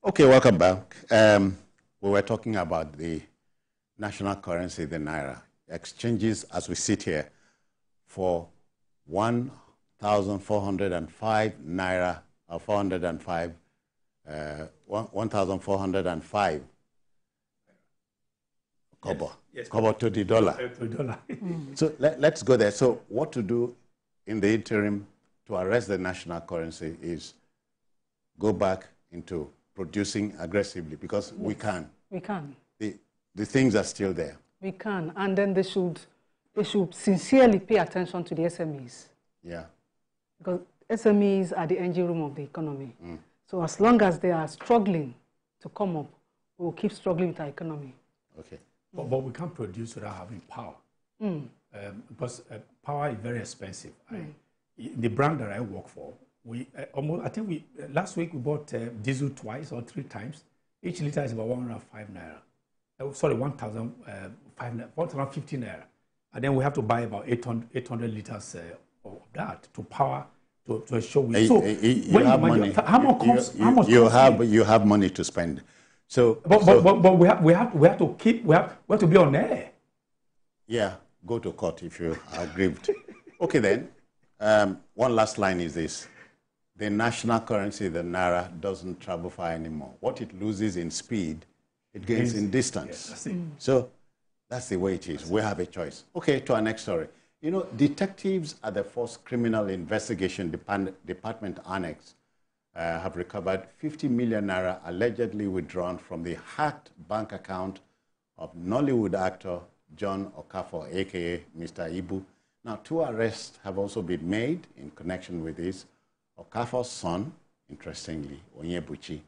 Okay, welcome back. We were talking about the national currency, the Naira. Exchanges, as we sit here, for 1,405 Naira, or 405, 1,405 kobo, yes, kobo to the dollar. To the dollar. So let's go there. So what to do in the interim to arrest the national currency is go back into producing aggressively, because we can. We can. The things are still there. We can, and then they should sincerely pay attention to the SMEs. Yeah. Because SMEs are the engine room of the economy. So as long as they are struggling to come up, we will keep struggling with our economy. Okay. But we can't produce without having power. Because power is very expensive. The brand that I work for, last week we bought diesel twice or 3 times. Each liter is about 105 Naira. Sorry, 1,050 Naira. And then we have to buy about 800 liters of that to power, to ensure we... So, you have money. How much comes? You have money to spend. So, but we have to be on air. Yeah, go to court if you are aggrieved. Okay then, one last line is this. The national currency, the Naira, doesn't travel far anymore. What it loses in speed, it gains in distance. Yes, that's it. So that's the way it is. We have a choice. Okay, to our next story. You know, detectives at the Force Criminal Investigation Department Annex have recovered 50 million Naira allegedly withdrawn from the hacked bank account of Nollywood actor John Okafor, a.k.a. Mr. Ibu. Now, 2 arrests have also been made in connection with this. Okafor's son, interestingly, Onyebuchi,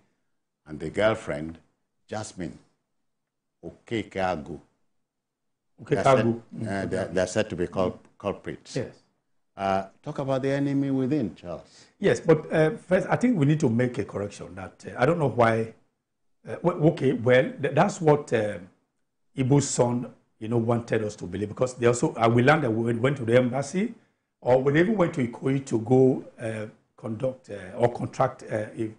and the girlfriend, Jasmine Okekagu. They're said to be culprits. Yes. Talk about the enemy within, Charles. Yes, but first, I think we need to make a correction that I don't know why. That's what Ibu's son, wanted us to believe, because they also we learned that we went to the embassy, or we even went to Ikoyi to go conduct or contract a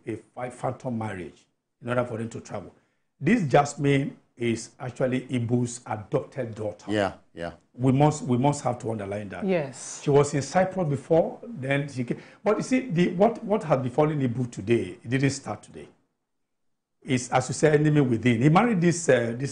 phantom marriage in order for them to travel. This Jasmine is actually Ibu's adopted daughter. Yeah, yeah. We must have to underline that. Yes. She was in Cyprus before, then she came. But you see, what has befallen Ibu today, it didn't start today. It's, as you say, enemy within. He married this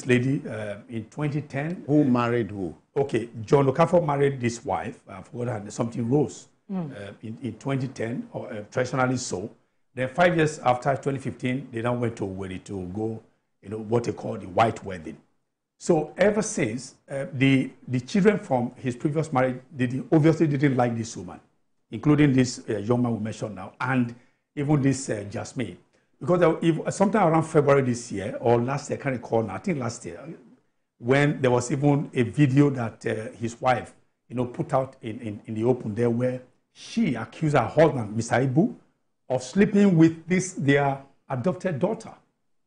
lady in 2010. Who married who? Okay, John Okafor married this wife, I forgot her name, something Rose, in 2010, or traditionally so. Then 5 years after 2015, they now went to Owerri to go, what they call the white wedding. So ever since, the children from his previous marriage obviously didn't like this woman, including this young man we mentioned now, and even this Jasmine. Because sometime around February this year, or last year, I can't recall now, I think last year, when there was even a video that his wife, put out in the open there, where she accused her husband, Mr. Ibu, of sleeping with their adopted daughter.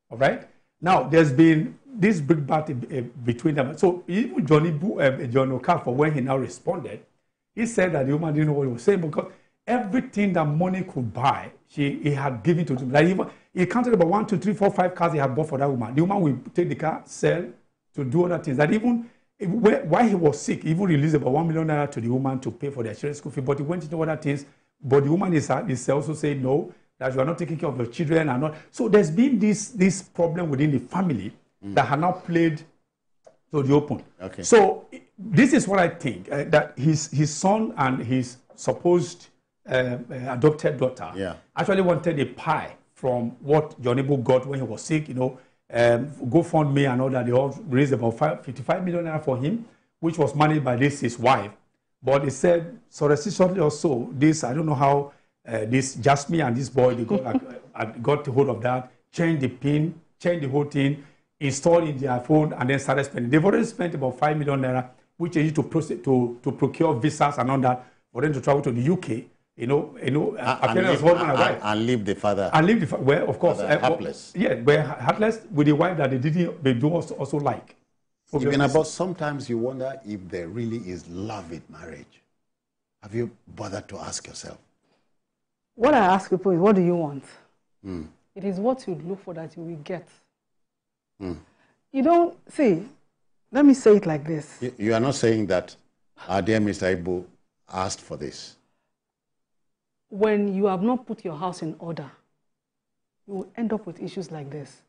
All right? Now, there's been this big battle between them. So even John Okafor, when he now responded, he said that the woman didn't know what he was saying, because everything that money could buy, he had given to them. Like he counted about 1, 2, 3, 4, 5 cars he had bought for that woman. The woman will take the car, sell, to do other things. That even while he was sick, he even released about 1 million naira to the woman to pay for their children's school fee. But he went into other things. But the woman is also saying no, that you are not taking care of your children and not. So there's been this problem within the family that has now played to the open. Okay. So this is what I think, that his son and his supposed adopted daughter actually wanted a pie from what John Ibu got when he was sick, GoFundMe and all that. They all raised about 55 million naira for him, which was managed by his wife. But they said, shortly or so, I don't know how this Jasmine and this boy, they got hold of that, changed the PIN, changed the whole thing, installed in their phone, and then started spending. They've already spent about 5 million naira, which is to procure visas and all that for them to travel to the UK. And leave the father. And leave the father. Well, of course, heartless. We're heartless with the wife that they do also like. Sometimes you wonder if there really is love in marriage. Have you bothered to ask yourself? What I ask people is, what do you want? it is what you look for that you will get. You don't, see, let me say it like this. You are not saying that our dear Mr. Ibu asked for this. When you have not put your house in order, you will end up with issues like this.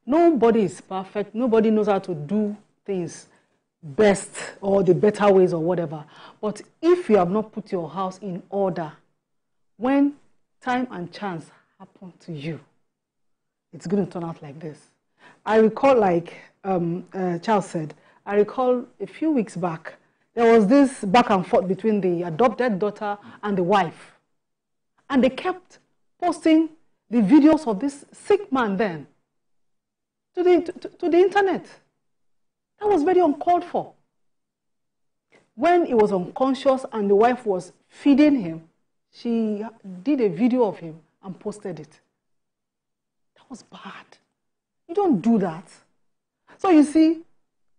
Nobody is perfect. Nobody knows how to do things best or the better ways or whatever. But if you have not put your house in order, when time and chance happen to you, it's going to turn out like this. I recall, like Charles said, I recall a few weeks back, there was this back and forth between the adopted daughter and the wife. And they kept posting the videos of this sick man then to the internet. That was very uncalled for. When he was unconscious and the wife was feeding him, she did a video of him and posted it. That was bad. You don't do that. So you see,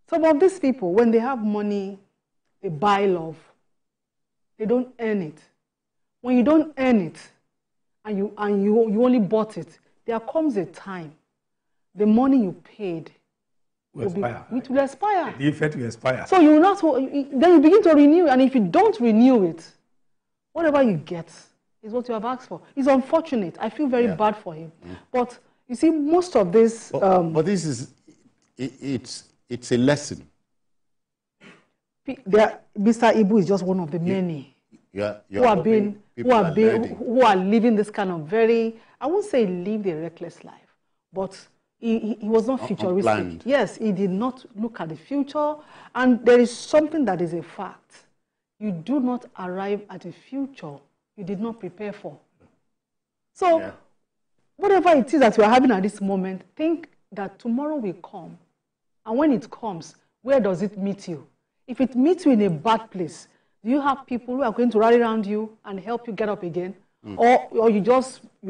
some of these people, when they have money, they buy love. They don't earn it. When you don't earn it, and you only bought it, there comes a time, the money you paid will expire. The effect will expire. So you not, then you begin to renew, and if you don't renew it, whatever you get is what you have asked for. It's unfortunate. I feel very bad for him. But you see, most of this... But this is, it's a lesson. Mr. Ibu is just one of the many who are living this kind of very, I won't say lived a reckless life, but he was not futuristic. Unplanned. Yes, he did not look at the future. And there is something that is a fact. You do not arrive at a future you did not prepare for. So whatever it is that you are having at this moment, think that tomorrow will come. And when it comes, where does it meet you? If it meets you in a bad place, do you have people who are going to rally around you and help you get up again? Or you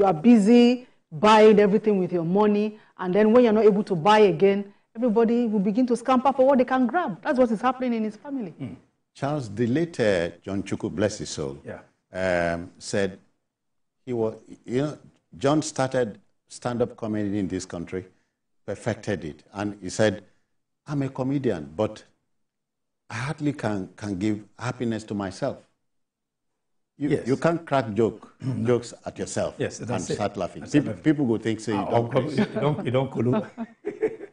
are busy buying everything with your money, and then when you're not able to buy again, everybody will begin to scamper for what they can grab. That's what is happening in his family. Charles, the late John Chukwu, bless his soul, said he was, John started stand-up comedy in this country, perfected it, and he said, I'm a comedian, but I hardly can give happiness to myself. You can't crack jokes at yourself and start laughing. People will think, say, you don't.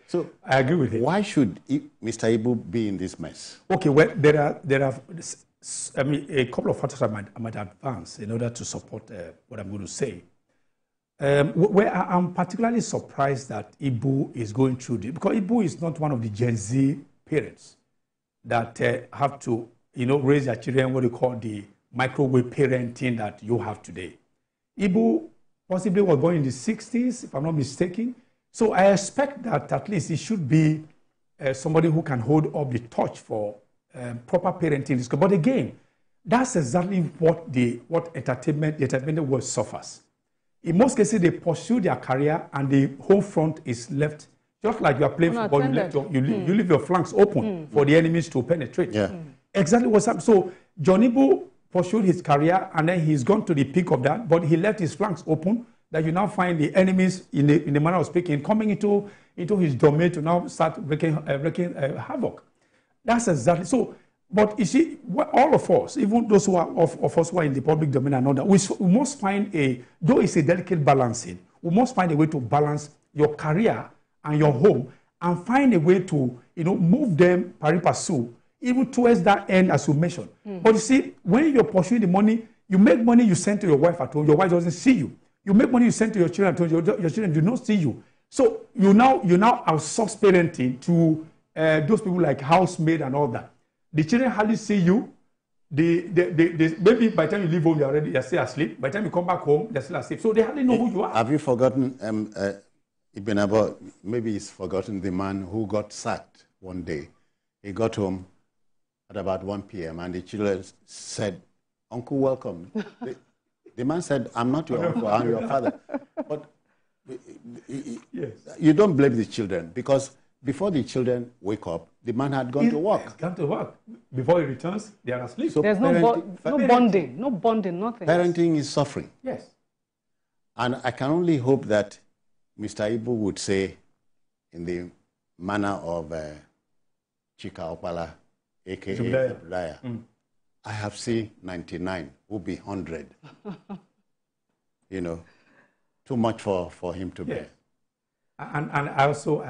So I agree with you. Why should Mr. Ibu be in this mess? Okay, well, there are a couple of factors I might advance in order to support what I'm going to say. Where I'm particularly surprised that Ibu is going through this, because Ibu is not one of the Gen Z parents that have to, raise their children what they call the microwave parenting that you have today. Ibu possibly was born in the 60s, if I'm not mistaken. So I expect that at least he should be somebody who can hold up the torch for proper parenting. But again, that's exactly what the entertainment world suffers. In most cases, they pursue their career and the whole front is left. Just like you are playing football, you leave your flanks open for the enemies to penetrate. Exactly what's happening. So John Ibu pursued his career and then he's gone to the peak of that, but he left his flanks open, that you now find the enemies, in the manner of speaking, coming into his domain to now start wreaking havoc. That's exactly so. But you see, all of us, even those who are of us who are in the public domain and all that, we must find though it's a delicate balancing, we must find a way to balance your career and your home and find a way to, move them pari passu, even towards that end as you mentioned. But you see, when you're pursuing the money, you make money you send to your wife at home, your wife doesn't see you. You make money you send to your children at home, your children do not see you. So you now outsource parenting to those people like housemaid and all that. The children hardly see you. Maybe by the time you leave home, they're still asleep. By the time you come back home, they're still asleep. So they hardly know who you are. Have you forgotten, maybe he's forgotten the man who got sacked one day. He got home at about 1 p.m. and the children said, "Uncle, welcome." The man said, "I'm not your uncle, I'm your father." But you don't blame the children, because before the children wake up, the man had gone to work. He's gone to work. Before he returns, they are asleep. So there's no bonding, nothing. Parenting is suffering. Yes. And I can only hope that Mr. Ibu would say, in the manner of Chika Opala, a.k.a. Abdullah, I have seen 99, will be 100. You know, too much for him to bear. And I also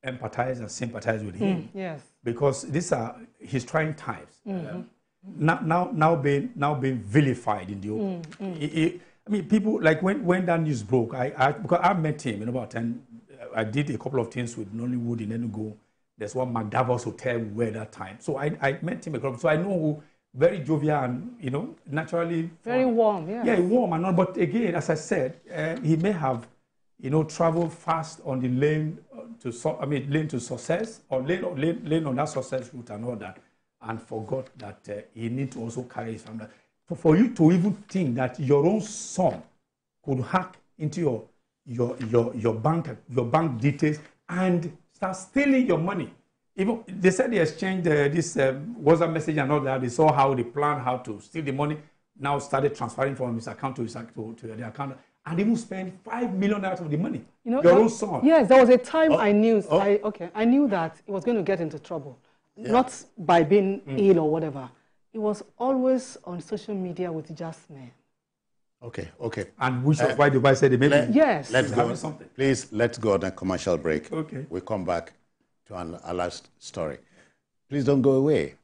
empathize and sympathize with him. Yes. Because these are his trying times. Now being vilified in the open. I mean, people, like when that news broke, because I met him in about 10, I did a couple of things with Nollywood in Enugu. There's one McDavos hotel we were at that time. So I met him a couple, so I know who, very jovial and, you know, naturally. Very warm, yeah. Yeah, warm and all. But again, as I said, he may have, you know, traveled fast on the lane to success, or lane on that success route and all that, and forgot that he need to also carry his family. For you to even think that your own son could hack into your bank details and start stealing your money. Even they said they exchanged this WhatsApp message and all that. They saw how they planned how to steal the money. Now started transferring from his account to the account, and even spend $5 million out of the money. You know, your own son. Yes, there was a time I knew. I knew that he was going to get into trouble, not by being ill or whatever. He was always on social media with Jasmine. Okay. And which is why Dubai said maybe yes. Let's go. Please, let's go on a commercial break. Okay. We'll come back to our last story. Please don't go away.